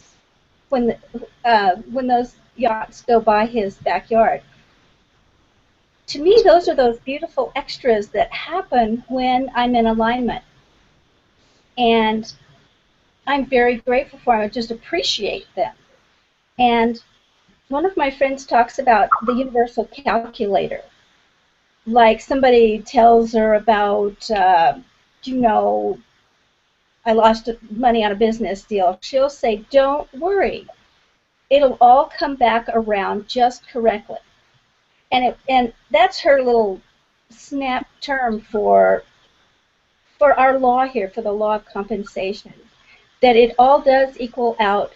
when those yachts go by his backyard. To me, those are those beautiful extras that happen when I'm in alignment. And I'm very grateful for them. I just appreciate them. And one of my friends talks about the universal calculator. Like somebody tells her about, you know, I lost money on a business deal. She'll say, don't worry. It'll all come back around just correctly. And that's her little snap term for our law here, for the law of compensation, that it all does equal out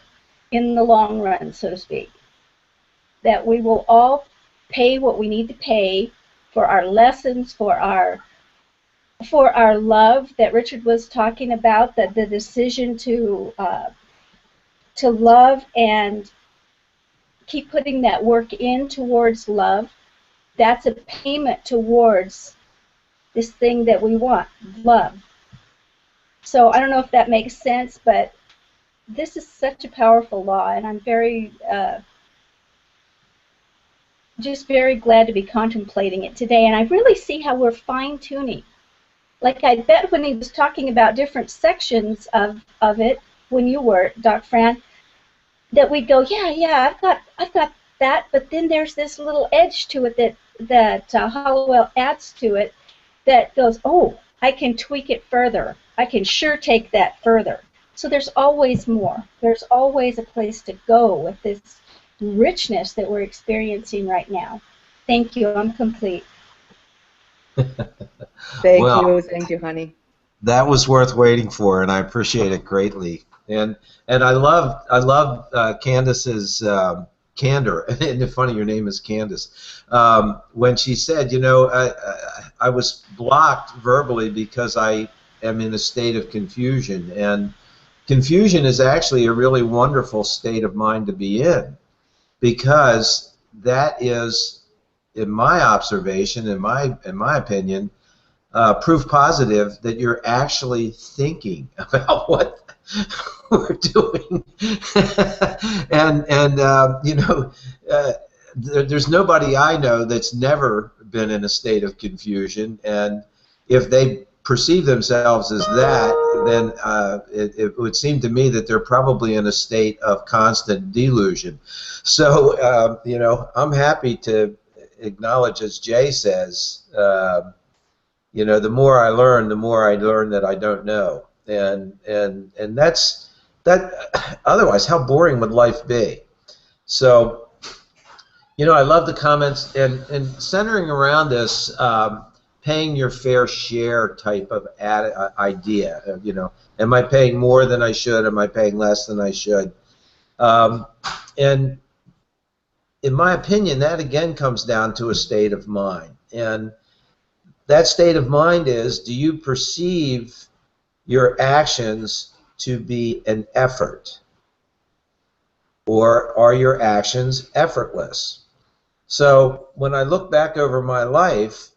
in the long run, so to speak. That we will all pay what we need to pay for our lessons, for our love that Richard was talking about, that the decision to love and keep putting that work in towards love. That's a payment towards this thing that we want, love. So I don't know if that makes sense, but this is such a powerful law, and I'm just very glad to be contemplating it today. And I really see how we're fine-tuning. Like, I bet when he was talking about different sections of it, when you were, Dr. Fran, that we go, yeah, I've got that, but then there's this little edge to it that Hollowell adds to it that goes, oh, I can tweak it further. I can sure take that further. So there's always more. There's always a place to go with this richness that we're experiencing right now. Thank you. I'm complete. Thank you, honey. That was worth waiting for, and I appreciate it greatly. And I love Candace's candor. And it's funny, your name is Candace. When she said, you know, I was blocked verbally because I am in a state of confusion, and confusion is actually a really wonderful state of mind to be in, because that is, in my observation, in my opinion, proof positive that you're actually thinking about what we're doing. and you know, there's nobody I know that's never been in a state of confusion, and if they perceive themselves as that, then it would seem to me that they're probably in a state of constant delusion. So you know, I'm happy to acknowledge, as Jay says, you know, the more I learn that I don't know, and that's that. Otherwise, how boring would life be? So, you know, I love the comments and centering around this paying your fair share type of idea. You know, am I paying more than I should? Am I paying less than I should? And in my opinion, that again comes down to a state of mind. And that state of mind is, do you perceive your actions to be an effort? Or are your actions effortless? So when I look back over my life,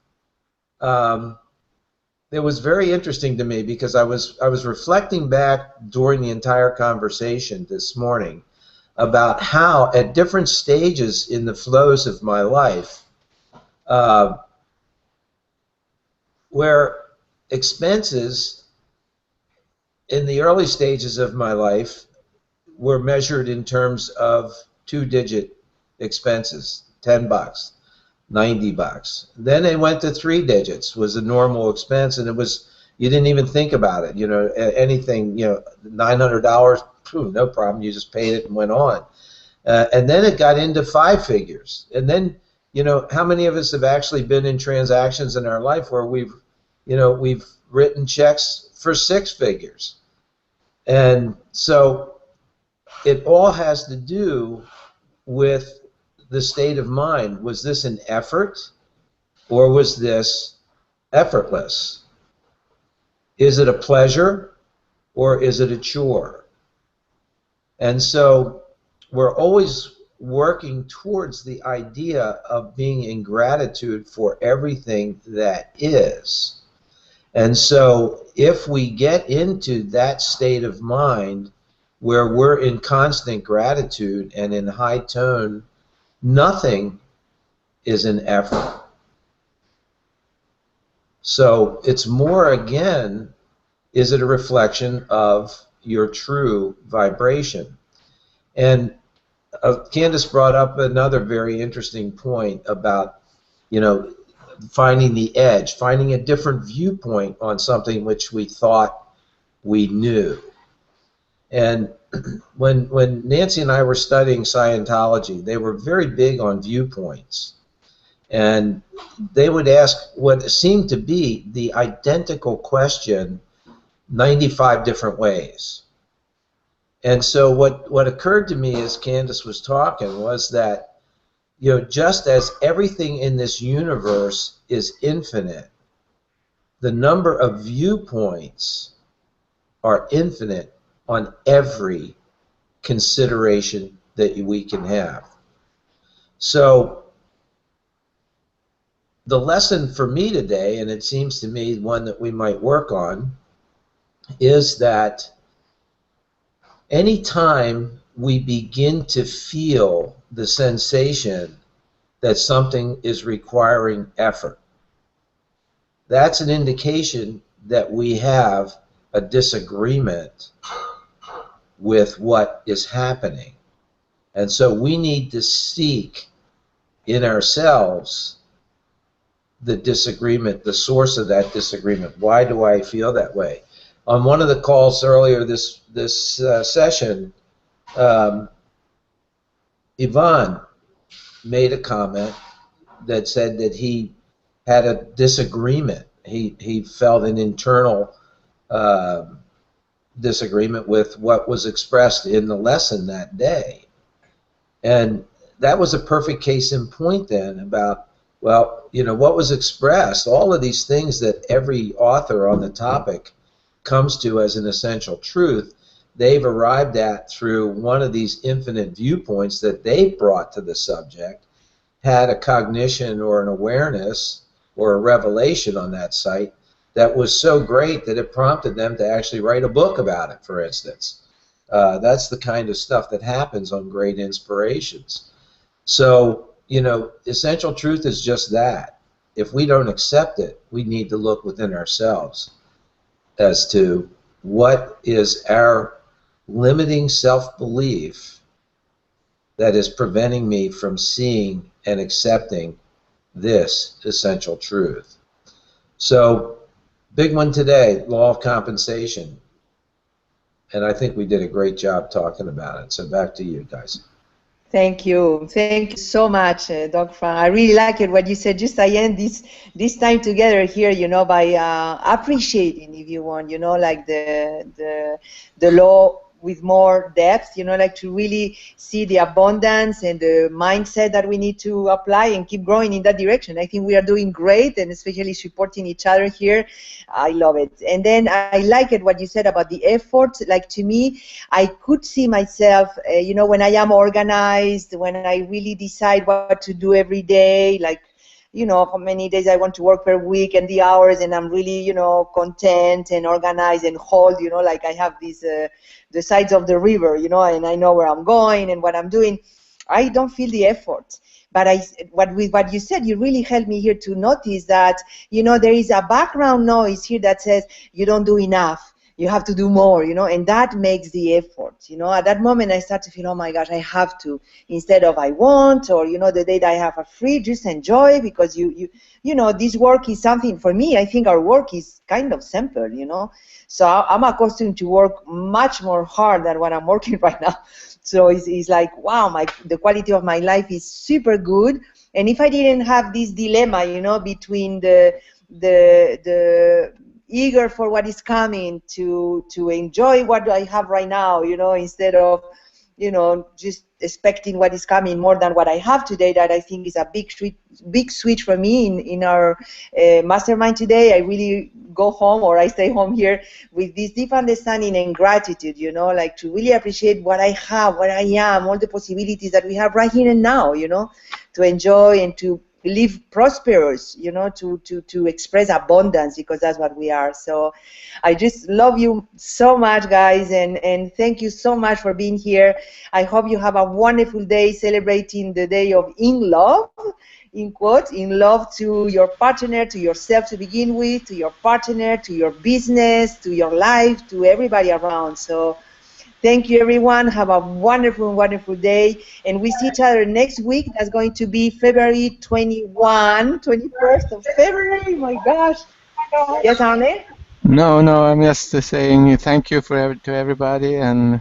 it was very interesting to me, because I was reflecting back during the entire conversation this morning about how at different stages in the flows of my life, where expenses in the early stages of my life were measured in terms of 2-digit expenses, $10, $90. Then it went to 3 digits, was a normal expense, and it was, you didn't even think about it. You know, anything, you know, $900, no problem. You just paid it and went on. And then it got into 5 figures. And then, you know, how many of us have actually been in transactions in our life where we've written checks for 6 figures? And so it all has to do with the state of mind. Was this an effort, or was this effortless? Is it a pleasure, or is it a chore? And so we're always working towards the idea of being in gratitude for everything that is. And so if we get into that state of mind where we're in constant gratitude and in high tone, nothing is an effort. So it's more, again, is it a reflection of your true vibration? And Candace brought up another very interesting point about, you know, finding the edge, finding a different viewpoint on something which we thought we knew. And when Nancy and I were studying Scientology, they were very big on viewpoints. And they would ask what seemed to be the identical question 95 different ways. And so what occurred to me as Candace was talking was that, you know, just as everything in this universe is infinite, the number of viewpoints are infinite on every consideration that we can have. So the lesson for me today, and it seems to me one that we might work on, is that anytime we begin to feel the sensation that something is requiring effort, that's an indication that we have a disagreement with what is happening. And so we need to seek in ourselves the disagreement, the source of that disagreement. Why do I feel that way? On one of the calls earlier this session, Yvonne made a comment that said that he had a disagreement. He felt an internal disagreement with what was expressed in the lesson that day. And that was a perfect case in point then about, well, you know, what was expressed, all of these things that every author on the topic comes to as an essential truth, they've arrived at through one of these infinite viewpoints that they brought to the subject, had a cognition or an awareness or a revelation on that site that was so great that it prompted them to actually write a book about it, for instance. That's the kind of stuff that happens on great inspirations. So, you know, essential truth is just that. If we don't accept it, we need to look within ourselves as to what is our limiting self-belief that is preventing me from seeing and accepting this essential truth. So, big one today, law of compensation. And I think we did a great job talking about it. So back to you guys. Thank you. Thank you so much, Doc Frank. I really like it what you said. Just I end this time together here, you know, by appreciating, if you want, you know, like the law with more depth, you know, like to really see the abundance and the mindset that we need to apply and keep growing in that direction. I think we are doing great, and especially supporting each other here. I love it. And then I like it what you said about the effort. Like, to me, I could see myself, you know, when I am organized, when I really decide what to do every day, like, you know, how many days I want to work per week and the hours, and I'm really, you know, content and organized and hold, you know, like I have these, the sides of the river, you know, and I know where I'm going and what I'm doing. I don't feel the effort. But what you said, you really helped me here to notice that, you know, there is a background noise here that says you don't do enough. You have to do more, you know, and that makes the effort, you know. At that moment, I start to feel, oh my gosh, I have to, instead of I want, or, you know, the day that I have a free, just enjoy, because you know, this work is something, for me, I think our work is kind of simple, you know. So I'm accustomed to work much more hard than what I'm working right now. So it's like, wow, the quality of my life is super good. And if I didn't have this dilemma, you know, between the eager for what is coming to enjoy what I have right now, you know, instead of, you know, just expecting what is coming more than what I have today, that I think is a big switch for me in our mastermind today. I really go home, or I stay home here with this deep understanding and gratitude, you know, like to really appreciate what I have, what I am, all the possibilities that we have right here and now, you know, to enjoy and to live prosperous, you know, to express abundance, because that's what we are. So I just love you so much, guys, and thank you so much for being here. I hope you have a wonderful day celebrating the day of in love, in quote, in love to your partner, to yourself to begin with, to your partner, to your business, to your life, to everybody around. So thank you, everyone. Have a wonderful, wonderful day. And we see each other next week. That's going to be February 21st of February. My gosh. Yes, Arne? No, I'm just saying thank you to everybody, and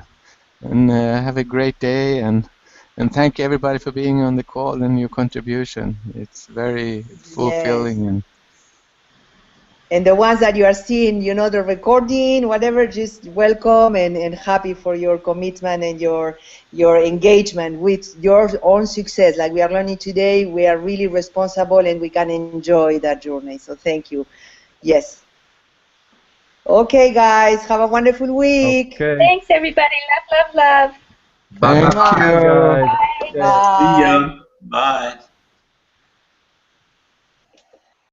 have a great day, and thank everybody for being on the call and your contribution. It's very fulfilling. Yes. And the ones that you are seeing, you know, the recording, whatever, just welcome and happy for your commitment and your engagement with your own success. Like we are learning today, we are really responsible and we can enjoy that journey. So thank you. Yes. Okay, guys, have a wonderful week. Okay. Thanks, everybody. Love, love, love. Thank you. Bye, guys. Bye. See ya. Bye.